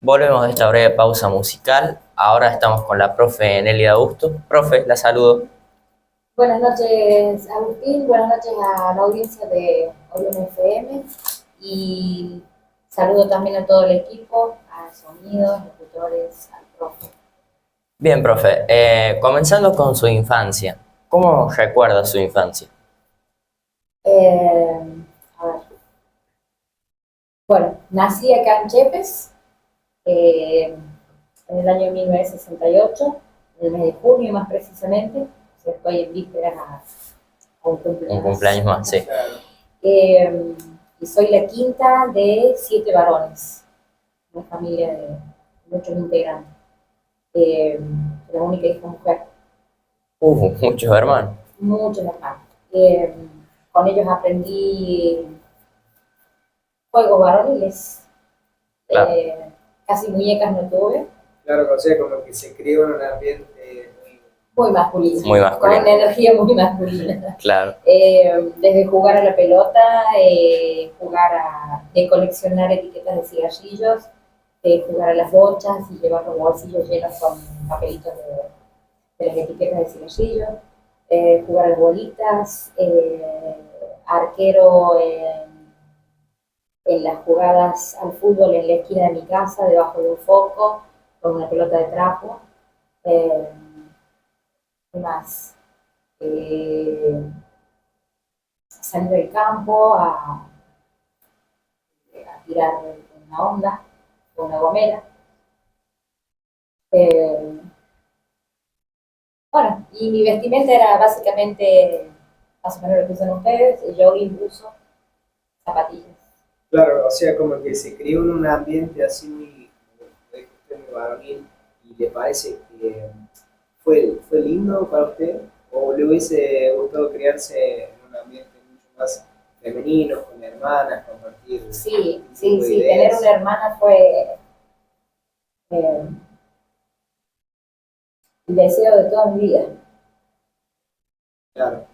Volvemos de esta breve pausa musical. Ahora estamos con la profe Nelly Augusto. Profe, la saludo. Buenas noches, Agustín. Buenas noches a la audiencia de Orión FM. Y saludo también a todo el equipo, al sonido, locutores, al profe. Bien, profe. Comenzando con su infancia. ¿Cómo recuerda su infancia? Eh, a ver. Bueno, nací acá en Chepes eh, en el año 1968, en el mes de junio más precisamente. O sea, estoy en vísperas a un Un cumpleaños. cumpleaños más, sí. Eh, y soy la quinta de 7 varones, una familia de muchos integrantes. Eh, la única hija mujer, Muchos hermanos. muchos hermanos. Eh, con ellos aprendí juegos varoniles, Claro. casi muñecas no tuve, Claro, o sea, como que se crió en un ambiente muy... muy masculino, Muy masculino. con energía muy masculina. Claro. Desde jugar a la pelota, de coleccionar etiquetas de cigarrillos, de jugar a las bochas y llevar los bolsillos llenos con papelitos de las etiquetas de cigarrillos, jugar a las bolitas, arquero en las jugadas al fútbol en la esquina de mi casa, debajo de un foco, con una pelota de trapo. Eh, ¿Qué más? Salir del campo a tirar una onda, una gomera. Eh, bueno, y mi vestimenta era básicamente, más o menos lo que usan ustedes, jogging, buzo, zapatillas. Claro, o sea, como que se crió en un ambiente así muy, como dijo usted, muy varonil, y le parece que fue lindo para usted, o le hubiese gustado criarse en un ambiente mucho más femenino, con hermanas, compartir Sí, un sí, tipo de sí, tener ideas. una hermana fue eh, el deseo de toda mi vida. Claro,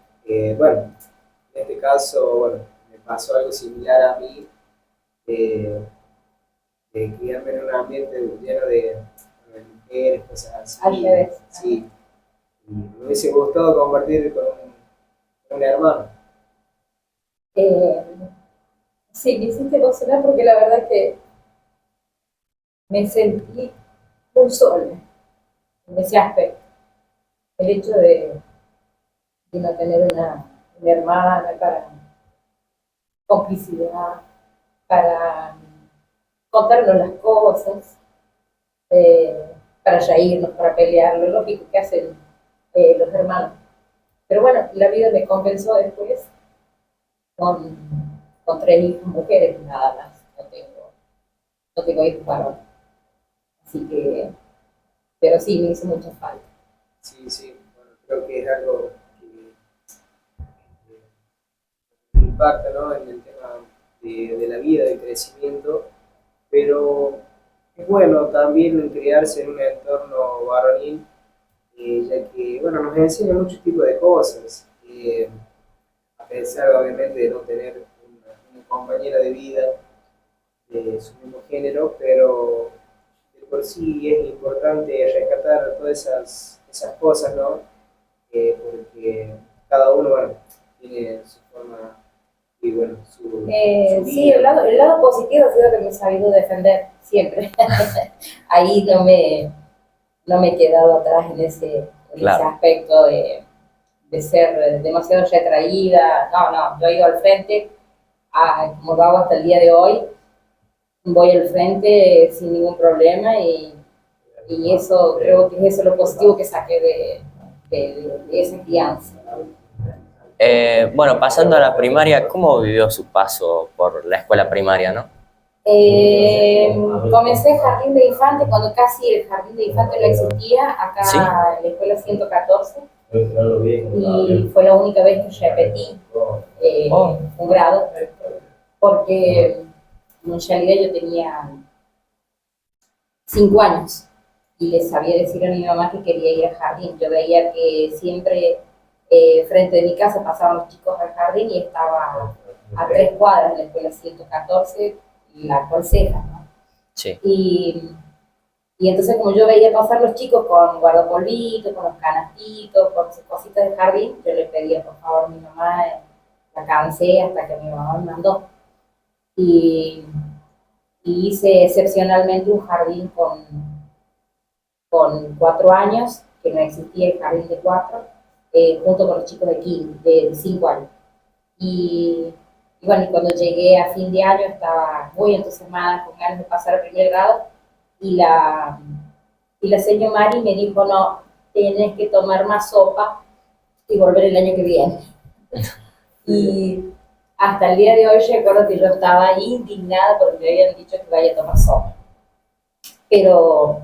bueno, en este caso, bueno, me pasó algo similar a mí, eh, de criarme en un ambiente lleno de mujeres, cosas Al así. revés. Sí, y me hubiese gustado compartir con un hermano. Eh, sí, me hiciste emocionar porque la verdad que me sentí muy sola en ese aspecto. El hecho de no tener una hermana para complicidad, para contarnos las cosas, para reírnos, para pelear, lo lógico que hacen los hermanos. Pero bueno, la vida me compensó después con, con 3 hijas mujeres nada más. No tengo hijos varones. Así que, pero sí, me hizo mucha falta. Sí, sí, bueno, creo que es algo que impacta, ¿no? En el tema de la vida, del crecimiento, pero es bueno también criarse en un entorno varonil, ya que, bueno, nos enseña muchos tipos de cosas, a pesar obviamente de no tener una compañera de vida de su mismo género, pero de por sí es importante rescatar todas esas cosas, ¿no? Porque cada uno, bueno, tiene su forma y, bueno, su Sí, vida. el lado positivo ha sido que me he sabido defender siempre. Ahí no me he quedado atrás en ese Claro. aspecto de ser demasiado retraída. No, no, yo he ido al frente, como lo hago hasta el día de hoy, voy al frente sin ningún problema y eso creo que es eso lo positivo que saqué de esa crianza. Bueno, pasando a la primaria, ¿cómo vivió su paso por la escuela primaria, no? Eh, Comencé jardín de infante cuando casi el jardín de infante no existía, acá Sí. en la escuela 114, y fue la única vez que repetí un grado, porque en realidad yo tenía 5 años y le sabía decir a mi mamá que quería ir al jardín. Yo veía que siempre frente de mi casa pasaban los chicos al jardín y estaba a 3 cuadras de la escuela 114, la Conseja, ¿no? Sí. Y entonces como yo veía pasar los chicos con guardapolvito, con los canastitos, con sus cositas de jardín, yo le pedía por favor a mi mamá, la cansé hasta que mi mamá me mandó. Y, y hice excepcionalmente un jardín con 4 años, que no existía el jardín de 4, junto con los chicos de 5 años. Y, y bueno, y cuando llegué a fin de año estaba muy entusiasmada, con ganas de pasar al primer grado, y la señora Mari me dijo, no, tienes que tomar más sopa y volver el año que viene. Y hasta el día de hoy recuerdo que yo estaba indignada porque me habían dicho que vaya a tomar sopa. Pero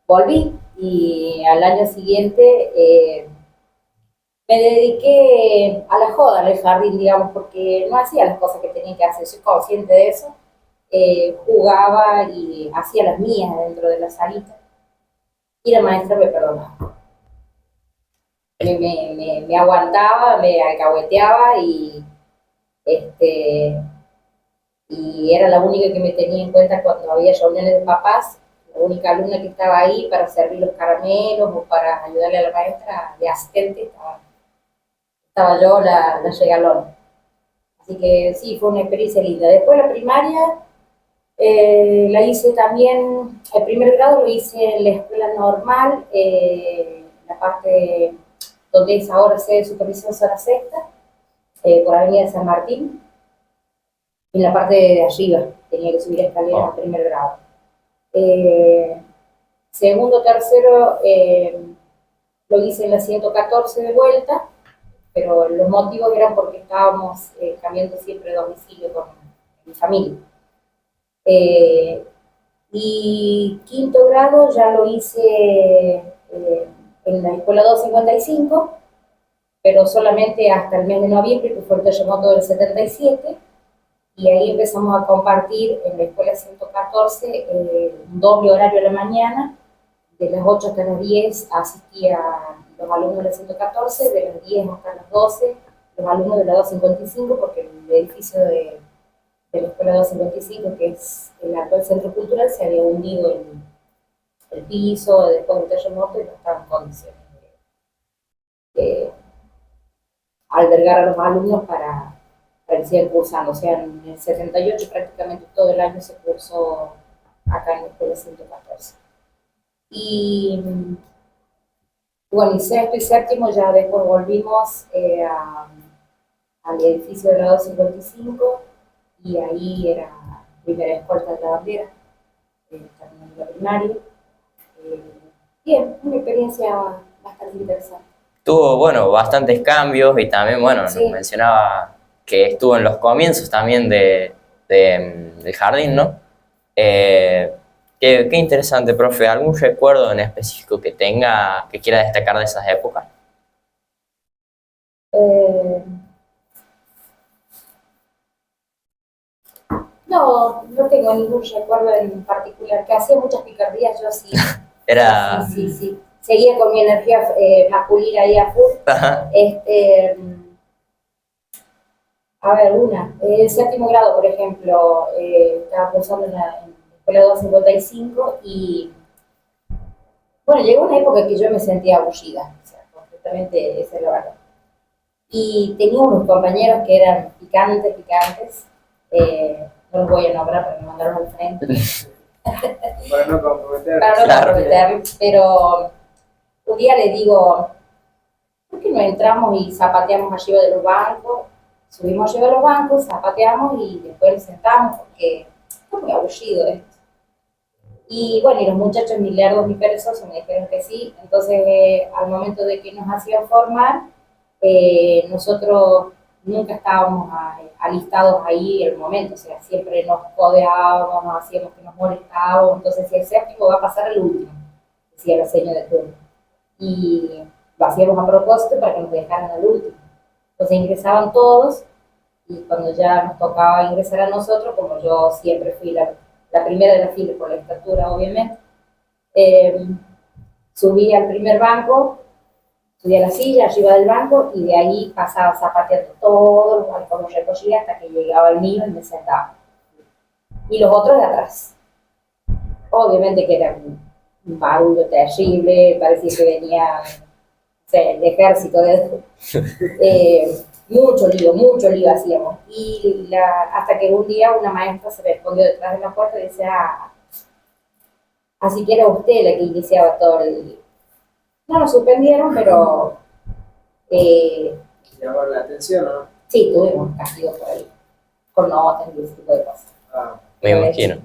volví y al año siguiente me dediqué a la joda en el jardín, digamos, porque no hacía las cosas que tenía que hacer, soy consciente de eso. Jugaba y hacía las mías dentro de la salita y la maestra me perdonaba. Me aguantaba, me alcahueteaba este, y era la única que me tenía en cuenta cuando había reuniones de papás, la única alumna que estaba ahí para servir los caramelos o para ayudarle a la maestra de asistente, estaba yo, la regalona. Así que sí, fue una experiencia linda. Después la primaria la hice también, el primer grado lo hice en la escuela normal, la parte donde es ahora sede de supervisión zona sexta, por Avenida San Martín, en la parte de arriba, tenía que subir escaleras al primer grado. Segundo, tercero, lo hice en la 114 de vuelta, pero los motivos eran porque estábamos cambiando siempre de domicilio con mi familia. Y quinto grado ya lo hice en la escuela 255, pero solamente hasta el mes de noviembre, que fue el terremoto del 77, y ahí empezamos a compartir en la escuela 114 un doble horario a la mañana, de las 8 hasta las 10 asistían los alumnos de la 114, de las 10 hasta las 12 los alumnos de la 255, porque el edificio de la escuela 255, que es el actual centro cultural, se había hundido el piso después del terremoto y no estaba en condiciones de albergar a los alumnos para que sigan cursando. O sea, en el 78 prácticamente todo el año se cursó acá en la escuela 114. Y bueno, y sexto y séptimo ya después volvimos al edificio de la 255 y ahí era primera escolta de la bandera, terminando la primaria. Bien, una experiencia bastante interesante. Tuvo, bueno, bastantes cambios y también, bueno, Sí. nos mencionaba que estuvo en los comienzos también del jardín, ¿no? Qué interesante, profe. ¿Algún recuerdo en específico que tenga, que quiera destacar de esas épocas? No tengo ningún recuerdo en particular, que hacía muchas picardías, yo sí. Era... Sí. Seguía con mi energía masculina ahí a full. Ajá. A ver, el séptimo grado, por ejemplo, estaba cursando en la escuela 255 y, bueno, llegó una época que yo me sentía aburrida, o sea, completamente esa es la verdad. Y tenía unos compañeros que eran picantes, no los voy a nombrar para no mandarlos al frente. Para no comprometer. Para no Claro. comprometer, pero un día le digo, ¿por qué no entramos y zapateamos arriba de los bancos? Subimos arriba de los bancos, zapateamos y después nos sentamos porque está muy aburrido esto. Y bueno, y los muchachos ni lerdos ni perezosos me dijeron que sí. Entonces, al momento de que nos hacían formar, nosotros nunca estábamos alistados ahí en el momento, o sea, siempre nos codeábamos, nos hacíamos que nos molestábamos. Entonces, si el séptimo va a pasar al último, decía la señora de turno. Y lo hacíamos a propósito para que nos dejaran al último. Entonces ingresaban todos y cuando ya nos tocaba ingresar a nosotros, como yo siempre fui la primera de la fila por la estatura, obviamente, subí al primer banco, subí a la silla arriba del banco y de ahí pasaba zapateando todos los bancos, los recogía hasta que llegaba el mío y me sentaba. Y los otros de atrás. obviamente que era un barullo terrible, parecía que venía, o sea, el ejército mucho lío hacíamos. Y hasta que un día una maestra se le escondió detrás de la puerta y decía, así que era usted la que iniciaba todo el lío. No nos suspendieron, pero Llamar la atención, ¿no? sí, tuvimos castigos por ahí, con notas y ese tipo de cosas. Ah, Me imagino.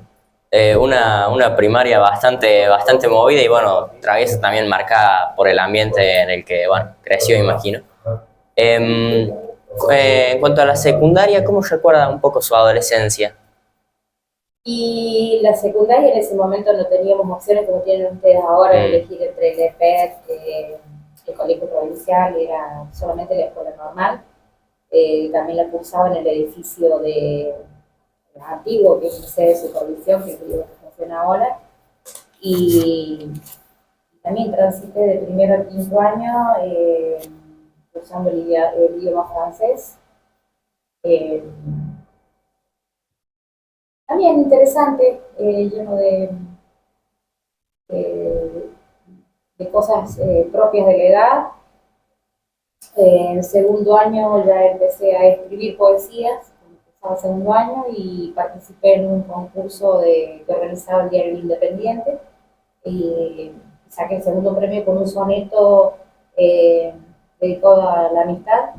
Una primaria bastante movida y bueno, traviesa también marcada por el ambiente en el que, bueno, creció, imagino. En cuanto a la secundaria, ¿cómo recuerda un poco su adolescencia? Y la secundaria en ese momento no teníamos opciones como tienen ustedes ahora de elegir entre el EPET, el colegio provincial, era solamente la escuela normal. También la cursaba en el edificio antiguo, que es la sede de supervisión, que es el que funciona ahora. Y también transité de primero a quinto año cursando el idioma francés. Eh, También interesante, lleno eh, de cosas propias de la edad. En segundo año ya empecé a escribir poesías, empezaba el segundo año y participé en un concurso que organizaba el Diario Independiente y saqué el segundo premio con un soneto eh, dedicado a la amistad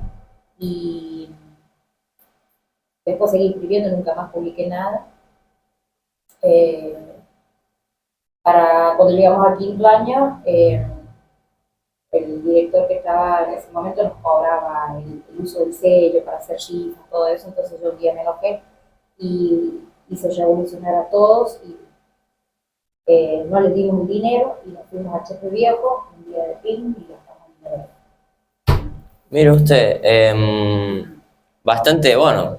y después seguí escribiendo, nunca más publiqué nada. Eh, para cuando llegamos al quinto año, el director que estaba en ese momento nos cobraba el uso del sello para hacer cifras, todo eso, entonces yo un día me enojé y hice revolucionar a todos y no les dimos un dinero y nos fuimos a Chepe Viejo, un día de pin y gastamos dinero. Mire usted, bastante, bueno,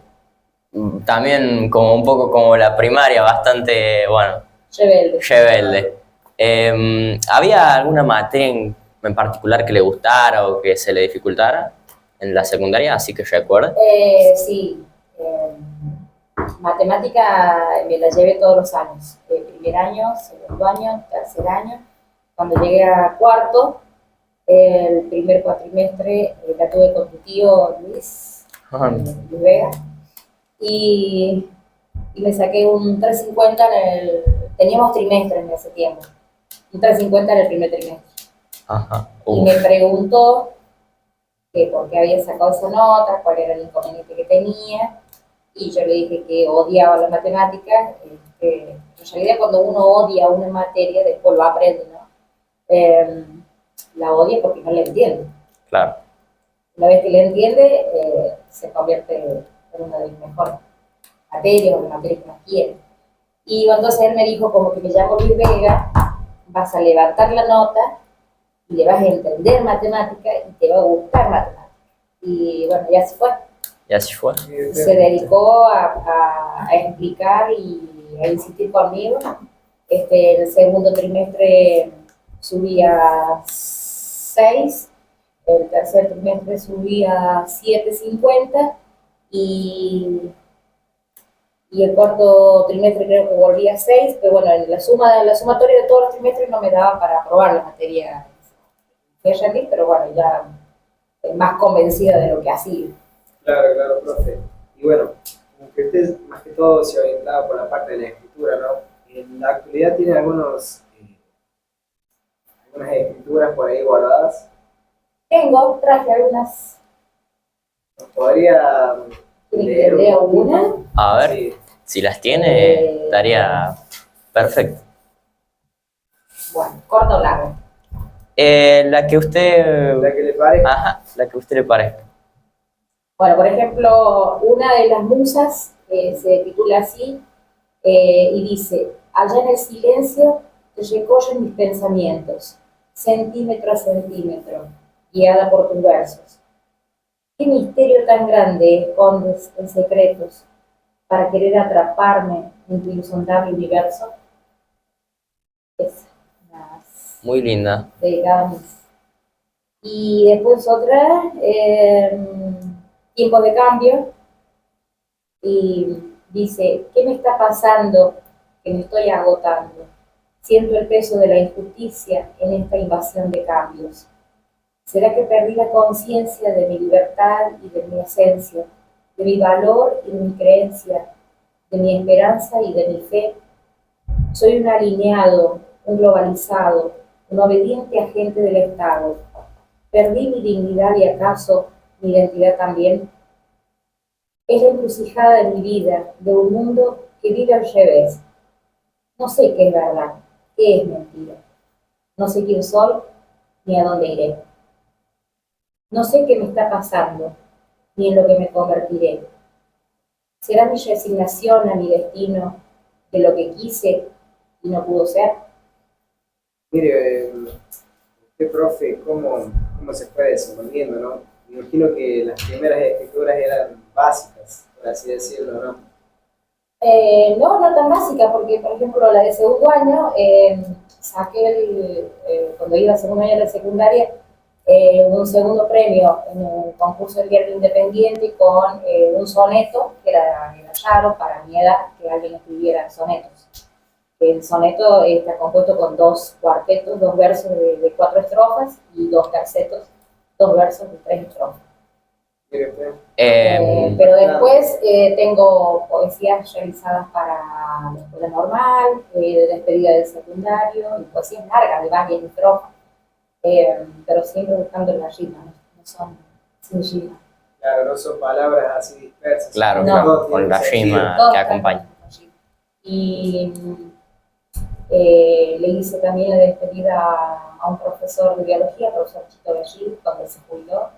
también como un poco como la primaria, bastante, bueno, Rebelde. rebelde. ¿Había alguna materia en particular que le gustara o que se le dificultara en la secundaria, así que recuerde? Sí, matemática me la llevé todos los años, primer año, segundo año, tercer año. Cuando llegué a cuarto, el primer cuatrimestre la tuve con tu tío Luis, Luis Vega, y me saqué un 350 teníamos trimestres en ese tiempo, un 350 en el primer trimestre. Ajá. Y me preguntó que por qué había sacado esa nota, cuál era el inconveniente que tenía, y yo le dije que odiaba las matemáticas, que en realidad cuando uno odia una materia, después lo aprende, ¿no? La odia porque no la entiende. Claro. Una vez que la entiende, se convierte en una de las mejores materias o las materias que más quiere. Y entonces él me dijo como que me llamo Luis Vega, vas a levantar la nota y le vas a entender matemática y te va a gustar matemática. Y bueno, ya se fue. Y así fue. Se dedicó a explicar y a insistir conmigo. El segundo trimestre subí a 6, el tercer trimestre subí a 7,50 y el cuarto trimestre creo que volví a 6, pero bueno, la sumatoria de todos los trimestres no me daba para aprobar la materia que rendí, pero bueno, ya más convencida de lo que hacía. Claro, profe. Y bueno, aunque usted más que todo se orientaba por la parte de la escritura, ¿no? En la actualidad tiene algunas escrituras por ahí guardadas. Traje algunas. ¿Nos podría leer ¿Leo una? A ver, Sí. si las tiene, estaría perfecto. Bueno, corta o larga. La que usted... La que le parezca. Ajá, la que a usted le parezca. Bueno, por ejemplo, una de las musas se titula así y dice: allá en el silencio te recorren mis pensamientos, centímetro a centímetro, guiada por tus versos. ¿Qué misterio tan grande escondes en secretos para querer atraparme en tu insondable universo? Es Muy linda. dedicada a mí. Y después otra, Tiempos de Cambio, y dice: ¿qué me está pasando que me estoy agotando? Siento el peso de la injusticia en esta invasión de cambios. ¿Será que perdí la conciencia de mi libertad y de mi esencia, de mi valor y de mi creencia, de mi esperanza y de mi fe? Soy un alineado, un globalizado, un obediente agente del Estado. ¿Perdí mi dignidad y acaso mi identidad también? Es la encrucijada de mi vida, de un mundo que vive al revés. No sé qué es verdad, qué es mentira. No sé quién soy ni a dónde iré. No sé qué me está pasando, ni en lo que me convertiré. ¿Será mi resignación a mi destino de lo que quise y no pudo ser? Mire, usted, profe, ¿cómo se fue desenvolviendo, no? Me imagino que las primeras escrituras eran básicas, por así decirlo, ¿no? No tan básica, porque por ejemplo la de segundo año, cuando iba a segundo año de la secundaria, un segundo premio en un concurso de diario independiente con un soneto, que era raro para mi edad que alguien escribiera sonetos. El soneto está compuesto con dos cuartetos, dos versos de 4 estrofas y dos tercetos, dos versos de 3 estrofas. Mire usted. Pero después tengo poesías realizadas para la escuela normal, de despedida del secundario, y poesías largas de varias estrofas, pero siempre buscando la rima, no son sin rima. Claro, no son palabras así dispersas. Claro, No. claro, con la rima Todos que cantan acompaña. con rima. Y le hice también la despedida a un profesor de biología, profesor Chito Bellido, cuando se jubiló.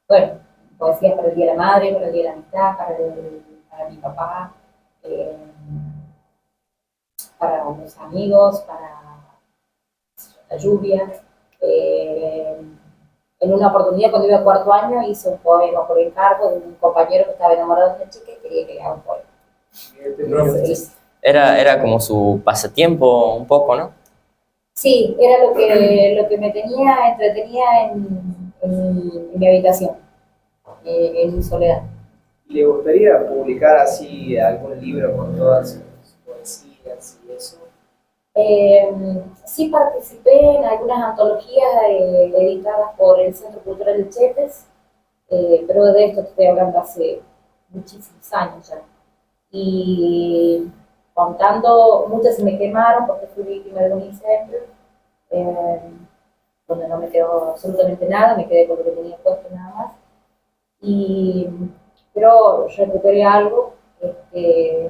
Bueno, poesías para el Día de la Madre, para el Día de la Amistad, para mi papá, eh, para los amigos, para la lluvia. En una oportunidad, cuando iba a cuarto año, hice un poema por encargo de un compañero que estaba enamorado de una chica y quería que le haga un poema. Era como su pasatiempo un poco, ¿no? Sí, era lo que me tenía entretenida en mi habitación, en mi soledad. ¿Le gustaría publicar así algún libro con todas sus poesías y eso? Sí participé en algunas antologías editadas por el Centro Cultural de Chepes, pero de esto estoy hablando hace muchísimos años ya. Y contando, muchas se me quemaron porque fui víctima de un incendio, eh, donde no me quedó absolutamente nada, me quedé con lo que tenía puesto nada más. Pero recuperé algo, y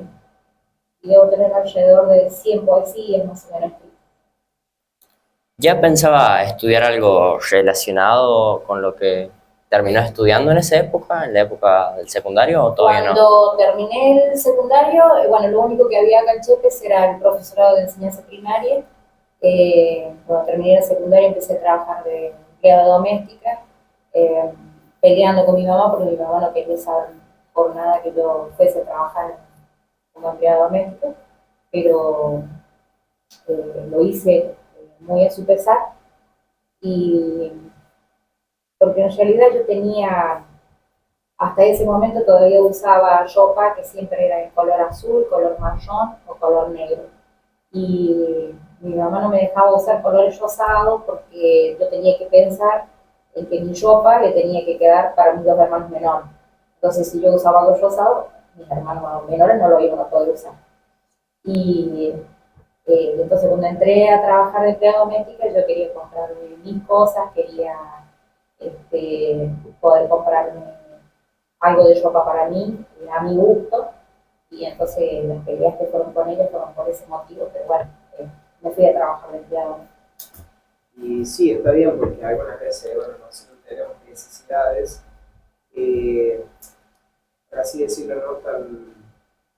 debo tener alrededor de 100 poesías más o menos. ¿Ya pensaba estudiar algo relacionado con lo que terminó estudiando en esa época, en la época del secundario, o todavía no? Cuando terminé el secundario, bueno, lo único que había acá en Chepes era el profesorado de enseñanza primaria. Cuando terminé el secundario empecé a trabajar de empleada doméstica, eh, peleando con mi mamá porque mi mamá no quería saber por nada que yo fuese a trabajar como empleada doméstica, pero lo hice muy a su pesar, y porque en realidad yo tenía, hasta ese momento todavía usaba ropa que siempre era en color azul, color marrón o color negro. Y mi mamá no me dejaba usar colores rosados porque yo tenía que pensar en que mi ropa le tenía que quedar para mis dos hermanos menores. Entonces, si yo usaba algo rosado, mis hermanos menores no lo iban a poder usar. Y entonces, cuando entré a trabajar de empleada doméstica, yo quería comprarme mis cosas, quería poder comprarme algo de ropa para mí, a mi gusto, y entonces las peleas que fueron con ellos fueron por ese motivo, pero bueno, me fui a trabajar de empleado. Y sí, está bien porque algunas veces, bueno, nosotros tenemos necesidades, por así decirlo, no tan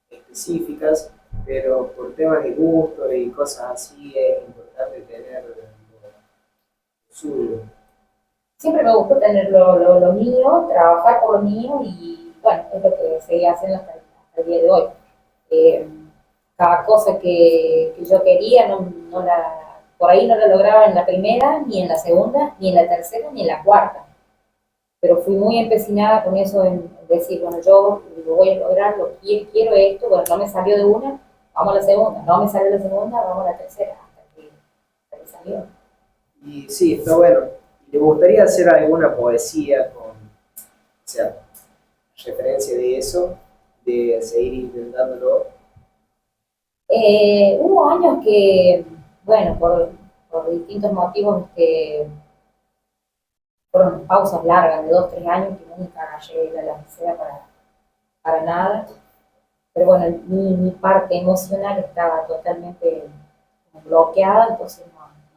específicas, pero por temas de gusto y cosas así es importante tener lo suyo. Siempre me gustó tener lo mío, trabajar por lo mío, y bueno, es lo que seguía haciendo hasta el día de hoy. Cada cosa que yo quería, por ahí no la lograba en la primera, ni en la segunda, ni en la tercera, ni en la cuarta. Pero fui muy empecinada con eso en decir, bueno, yo lo voy a lograr, quiero esto, bueno, no me salió de una, vamos a la segunda, no me salió la segunda, vamos a la tercera, hasta que salió. Y sí, está bueno. ¿Le gustaría hacer alguna poesía con, o sea, referencia de eso, de seguir intentándolo? Hubo años que, bueno, por distintos motivos, fueron pausas largas de 2, 3 años que nunca llegué a la lapicera para nada. Pero bueno, mi parte emocional estaba totalmente bloqueada, entonces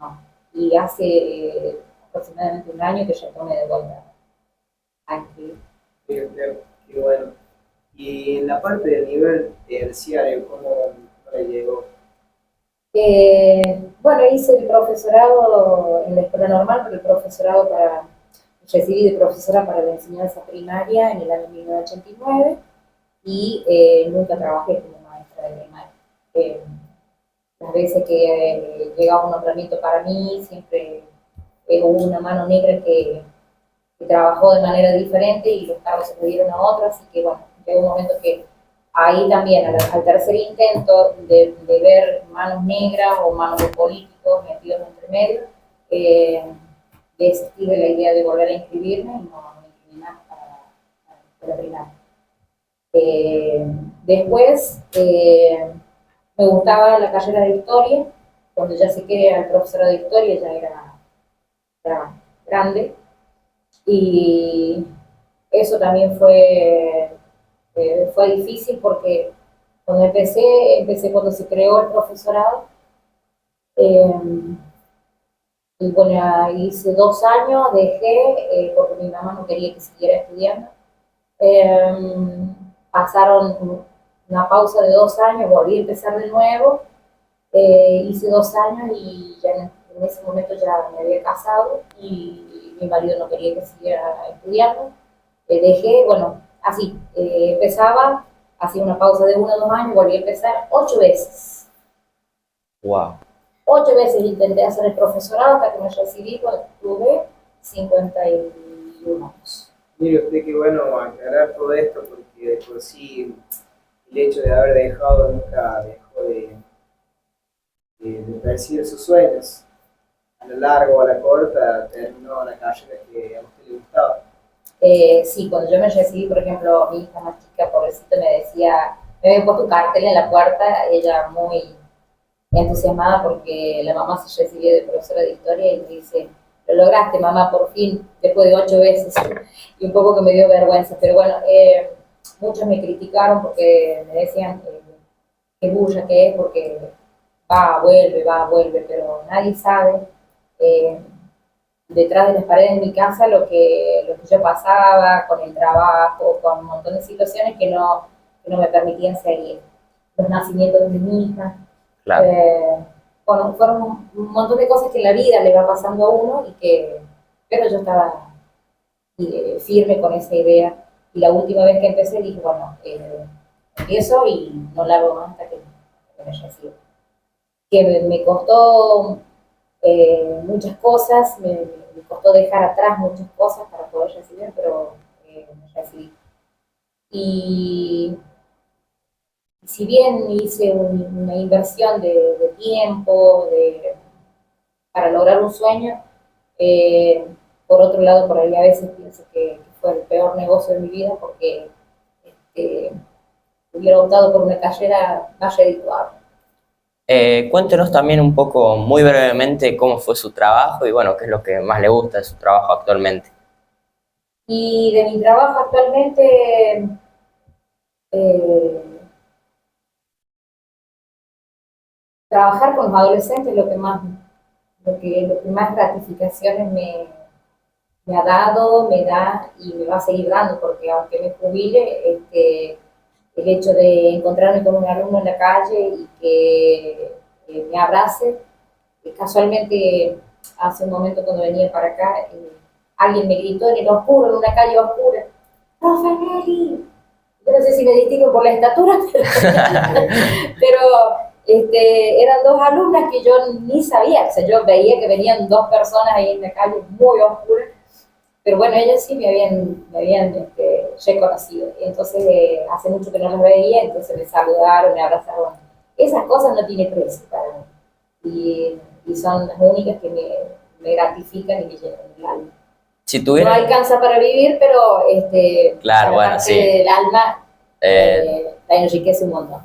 no. Y hace aproximadamente un año que ya tomé de vuelta a escribir. Qué bueno. Y en la parte del nivel terciario, ¿cómo no le llegó? Bueno, hice el profesorado en la escuela normal, pero el profesorado recibí de profesora para la enseñanza primaria en el año 1989 y nunca trabajé como maestra de primaria. Eh, las veces que llegaba un nombramiento para mí, siempre hubo una mano negra que trabajó de manera diferente y los cargos se pudieron a otros, así que bueno, llegó un momento que ahí también, al tercer intento de ver manos negras o manos de políticos metidos entre medio, desistí de la idea de volver a inscribirme y no me inscribí más para la primaria. Después, me gustaba la carrera de historia, cuando ya sé que era el profesor de historia, ya era grande, y eso también fue difícil porque cuando empecé cuando se creó el profesorado, eh, y bueno, hice 2 años, dejé, porque mi mamá no quería que siguiera estudiando. Eh, Pasaron una pausa de 2 años, volví a empezar de nuevo, hice 2 años y ya en ese momento ya me había casado y mi marido no quería que siguiera estudiando. Dejé, bueno, así, empezaba, hacía una pausa de 1 o 2 años, volví a empezar 8 veces. Wow. 8 veces intenté hacer el profesorado hasta que me recibí cuando tuve 51 años. Mire usted qué bueno aclarar todo esto, porque de por sí el hecho de haber dejado nunca dejó de perseguir sus sueños. A la larga o a la corta terminó la carrera que a usted le gustaba. Sí, cuando yo me recibí, por ejemplo, mi hija más chica, pobrecita, me decía, me había puesto un cartel en la puerta, ella muy entusiasmada porque la mamá se recibió de profesora de historia y me dice, lo lograste mamá, por fin, después de 8 veces, y un poco que me dio vergüenza, pero bueno, muchos me criticaron porque me decían qué bulla que es, porque va, vuelve, pero nadie sabe eh, detrás de las paredes de mi casa lo que yo pasaba con el trabajo, con un montón de situaciones que no me permitían seguir. Los nacimientos de mi hija. Claro. Bueno, fueron un montón de cosas que en la vida le va pasando a uno pero yo estaba firme con esa idea. Y la última vez que empecé dije, bueno, empiezo y no largo más hasta que me recibo. Que me costó muchas cosas, me costó dejar atrás muchas cosas para poder recibir, pero me recibí. Y si bien hice una inversión de tiempo para lograr un sueño, eh, por otro lado, por ahí a veces pienso que fue el peor negocio de mi vida porque este, hubiera optado por una carrera más redituable. Cuéntenos también un poco, muy brevemente, cómo fue su trabajo y bueno, qué es lo que más le gusta de su trabajo actualmente. Y de mi trabajo actualmente, eh, trabajar con los adolescentes es lo que más gratificaciones me ha dado, me da y me va a seguir dando, porque aunque me jubile, el hecho de encontrarme con un alumno en la calle y que me abrace, casualmente hace un momento cuando venía para acá, alguien me gritó en el oscuro, en una calle oscura, ¡Profe Meli! Yo no sé si me distingo por la estatura, pero eran 2 alumnas que yo ni sabía, o sea, yo veía que venían 2 personas ahí en la calle muy oscura, pero bueno, ellas sí me habían reconocido. Y entonces, hace mucho que no las veía, entonces me saludaron, me abrazaron. Esas cosas no tienen precio para mí. Y son las únicas que me gratifican y me llenan el alma. Si No tuviera, alcanza para vivir, pero claro, la bueno, parte sí, del alma eh, la enriquece un montón.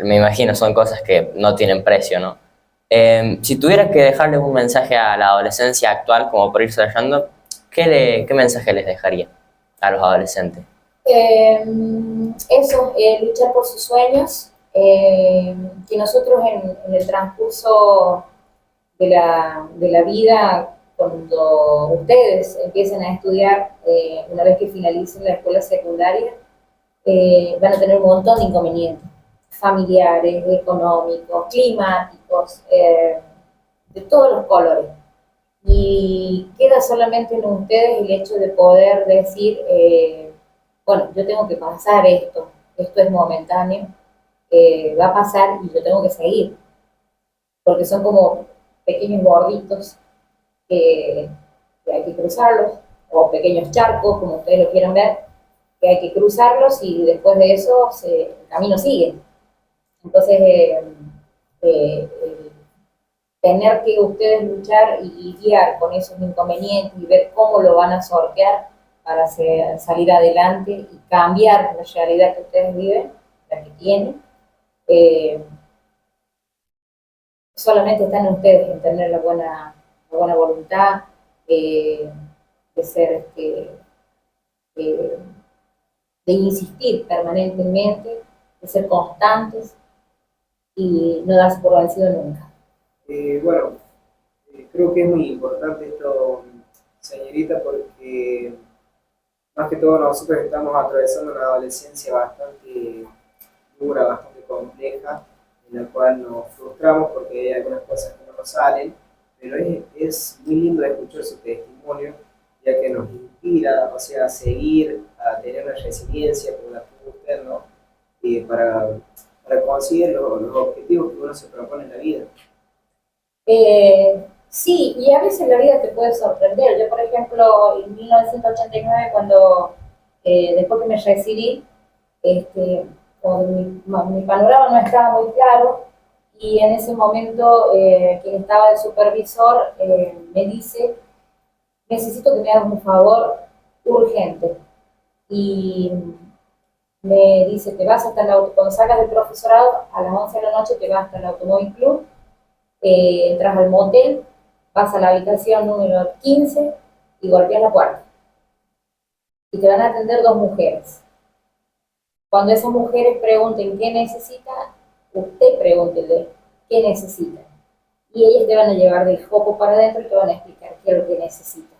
me imagino son cosas que no tienen precio, ¿no? Si tuviera que dejarle un mensaje a la adolescencia actual, como por ir cerrando, ¿qué mensaje les dejaría a los adolescentes? Eso, luchar por sus sueños, que nosotros en el transcurso de la vida, cuando ustedes empiecen a estudiar, una vez que finalicen la escuela secundaria, van a tener un montón de inconvenientes familiares, económicos, climáticos, de todos los colores. Y queda solamente en ustedes el hecho de poder decir, bueno, yo tengo que pasar esto es momentáneo, va a pasar y yo tengo que seguir, porque son como pequeños gorditos que, que hay que cruzarlos, o pequeños charcos, como ustedes lo quieran ver, que hay que cruzarlos y después de eso el camino sigue. Entonces, tener que ustedes luchar y guiar con esos inconvenientes y ver cómo lo van a sortear para salir adelante y cambiar la realidad que ustedes viven, la que tienen, eh, solamente está en ustedes, en tener la buena voluntad, de ser, eh, de insistir permanentemente, de ser constantes y no darse por vencido nunca. Bueno, creo que es muy importante esto, señorita, porque más que todo nosotros estamos atravesando una adolescencia bastante dura, bastante compleja, en la cual nos frustramos porque hay algunas cosas que no nos salen, pero es muy lindo escuchar su testimonio, ya que nos inspira, o sea, a seguir, a tener una resiliencia como la tuvo usted, ¿no? Para conseguir los objetivos que uno se propone en la vida. Sí, y a veces la vida te puede sorprender. Yo, por ejemplo, en 1989, cuando después que me recibí, con mi panorama no estaba muy claro y en ese momento quien estaba de supervisor me dice, necesito que me hagas un favor urgente. Y me dice, te vas hasta el auto, cuando salgas del profesorado, a las 11 de la noche te vas hasta el Automóvil Club, entras al motel, vas a la habitación número 15 y golpeas la puerta. Y te van a atender dos mujeres. Cuando esas mujeres pregunten qué necesitan, usted pregúntele qué necesitan. Y ellas te van a llevar del foco para adentro y te van a explicar qué es lo que necesitan.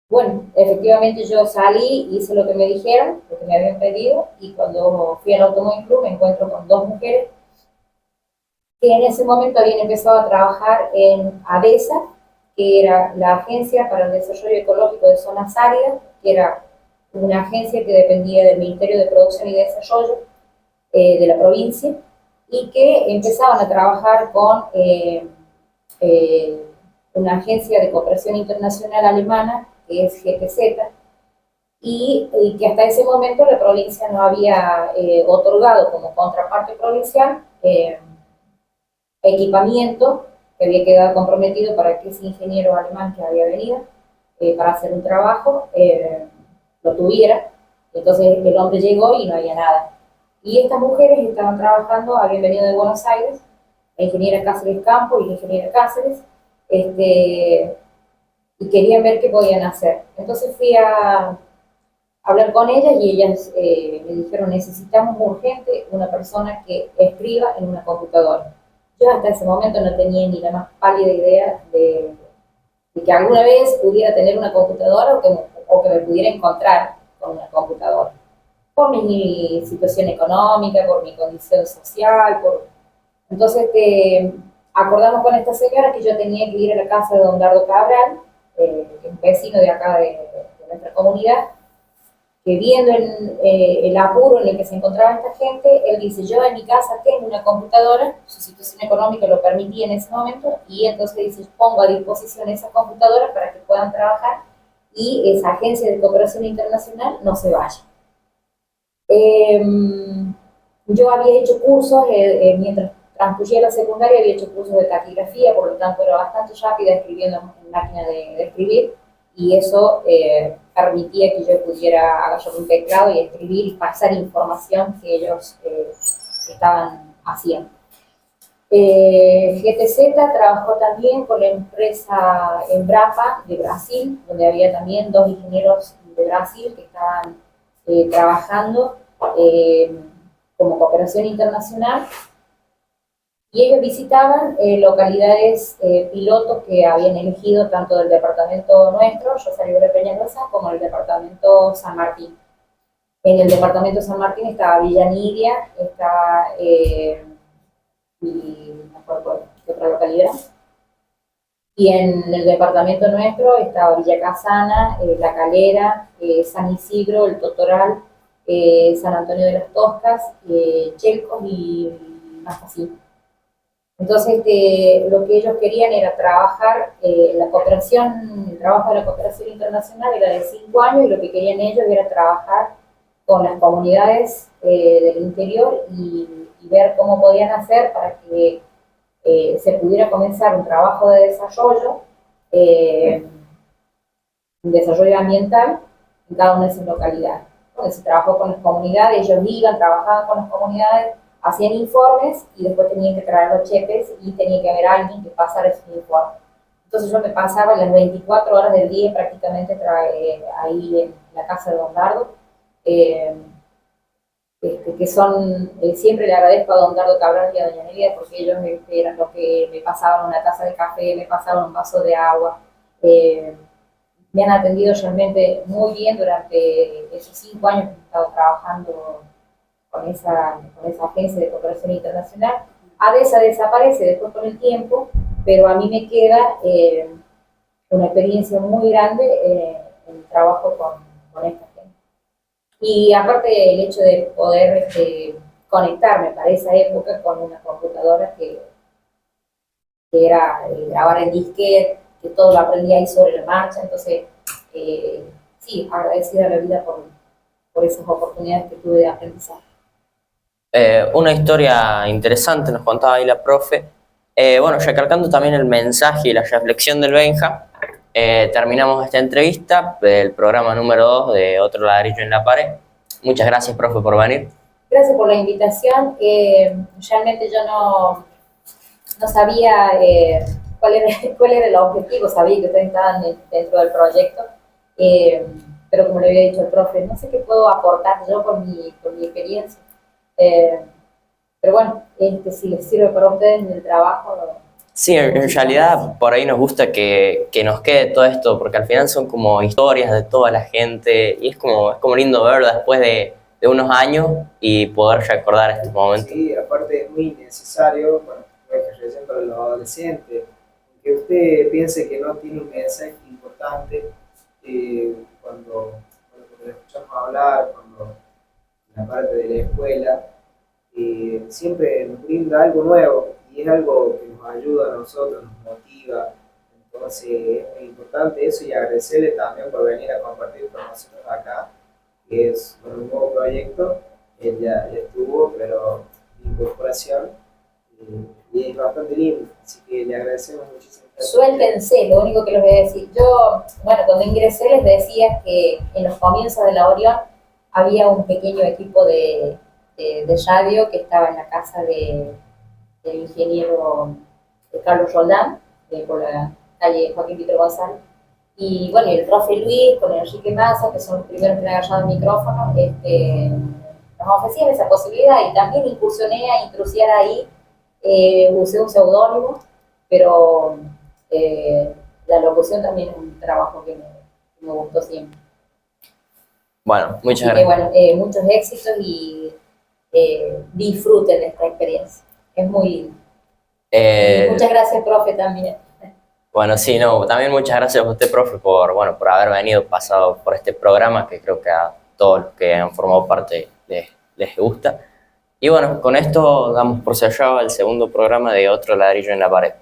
Bueno, efectivamente yo salí, hice lo que me dijeron, lo que me habían pedido, y cuando fui al Automóvil Club me encuentro con dos mujeres que en ese momento habían empezado a trabajar en ADESA, que era la Agencia para el Desarrollo Ecológico de Zonas Áridas, que era una agencia que dependía del Ministerio de Producción y Desarrollo de la provincia, y que empezaban a trabajar con una agencia de cooperación internacional alemana, que es GPZ, y que hasta ese momento la provincia no había otorgado como contraparte provincial equipamiento que había quedado comprometido para que ese ingeniero alemán que había venido para hacer un trabajo lo tuviera. Entonces el hombre llegó y no había nada. Y estas mujeres estaban trabajando, habían venido de Buenos Aires, la ingeniera Cáceres Campo y la ingeniera Cáceres, y querían ver qué podían hacer. Entonces fui a hablar con ellas y ellas me dijeron, necesitamos urgente una persona que escriba en una computadora. Yo hasta ese momento no tenía ni la más pálida idea de que alguna vez pudiera tener una computadora o que me pudiera encontrar con una computadora. Por mi situación económica, por mi condición social, entonces acordamos con esta señora que yo tenía que ir a la casa de don Dardo Cabral, que es un vecino de acá de nuestra comunidad, que viendo el apuro en el que se encontraba esta gente, él dice, yo en mi casa tengo una computadora, su situación económica lo permitía en ese momento, y entonces dice, pongo a disposición esa computadora para que puedan trabajar y esa agencia de cooperación internacional no se vaya. Me Yo había hecho cursos, mientras transcurría la secundaria, había hecho cursos de taquigrafía, por lo tanto era bastante rápida escribiendo en máquina de escribir, y eso permitía que yo pudiera agarrar un teclado y escribir y pasar información que ellos estaban haciendo. GTZ trabajó también con la empresa Embrapa de Brasil, donde había también 2 ingenieros de Brasil que estaban trabajando como cooperación internacional, y ellos visitaban localidades pilotos que habían elegido tanto del departamento nuestro, Rosario de Peñalosa, como el departamento San Martín. En el departamento San Martín estaba Villa Nidia, está y no me acuerdo qué otra localidad. Y en el departamento nuestro estaba Villa Casana, La Calera, San Isidro, El Totoral, San Antonio de las Toscas, Chelcos y más así. Entonces, lo que ellos querían era trabajar, la cooperación, el trabajo de la cooperación internacional era de 5 años, y lo que querían ellos era trabajar con las comunidades del interior y ver cómo podían hacer para que se pudiera comenzar un trabajo de desarrollo, un desarrollo ambiental en cada una de esas localidades. Donde se trabajó con las comunidades, ellos iban, trabajaban con las comunidades, hacían informes y después tenían que traer los cheques y tenía que haber alguien que pasara esos informes. Entonces yo me pasaba las 24 horas del día prácticamente ahí en la casa de Don Dardo, que son, siempre le agradezco a Don Dardo Cabral y a Doña Nelia, porque ellos eran los que me pasaban una taza de café, me pasaban un vaso de agua. Me han atendido realmente muy bien durante esos 5 años que he estado trabajando con esa agencia de cooperación internacional. ADESA desaparece después con el tiempo, pero a mí me queda una experiencia muy grande en el trabajo con esta gente. Y aparte el hecho de poder conectarme para esa época con una computadora que era grabar en disquete, que todo lo aprendí ahí sobre la marcha. Entonces, sí, agradecida a la vida por esas oportunidades que tuve de aprendizaje. Una historia interesante nos contaba ahí la profe. Bueno, recalcando también el mensaje y la reflexión del Benja, terminamos esta entrevista del programa número 2 de Otro Ladrillo en la Pared. Muchas gracias, profe, por venir. Gracias por la invitación. Realmente yo no sabía cuál era el objetivo, sabía que ustedes estaban dentro del proyecto, pero como le había dicho al profe, no sé qué puedo aportar yo con mi experiencia. Pero bueno, si les sirve para ustedes en el trabajo. Sí, en realidad por ahí nos gusta que nos quede todo esto, porque al final son como historias de toda la gente y es como lindo ver después de unos años y poder recordar estos momentos. Sí, aparte es muy necesario, bueno, para los adolescentes, que usted piense que no tiene un mensaje importante cuando le escuchamos hablar, cuando en la parte de la escuela, siempre nos brinda algo nuevo y es algo que nos ayuda a nosotros, nos motiva. Entonces es muy importante eso, y agradecerle también por venir a compartir con nosotros acá, que es un nuevo proyecto. Él ya estuvo, pero incorporación, y es bastante lindo, así que le agradecemos muchísimo. Suéltense, lo único que les voy a decir. Yo, bueno, cuando ingresé les decía que en los comienzos de la Orión había un pequeño equipo de radio que estaba en la casa del ingeniero Carlos Roldán, por la calle Joaquín Peter González. Y bueno, el profe Luis con Enrique Massa, que son los primeros que han agarrado el micrófono, nos ofrecían esa posibilidad, y también incursioné a intrusiar ahí. Usé un seudónimo, pero la locución también es un trabajo que me gustó siempre. Bueno, muchas gracias. Bueno, muchos éxitos y disfruten de esta experiencia. Es muy lindo. Muchas gracias, profe, también. Bueno, sí, no, también muchas gracias a usted, profe, por haber venido, pasado por este programa, que creo que a todos los que han formado parte les gusta. Y bueno, con esto damos por cerrado el segundo programa de Otro Ladrillo en la Pared.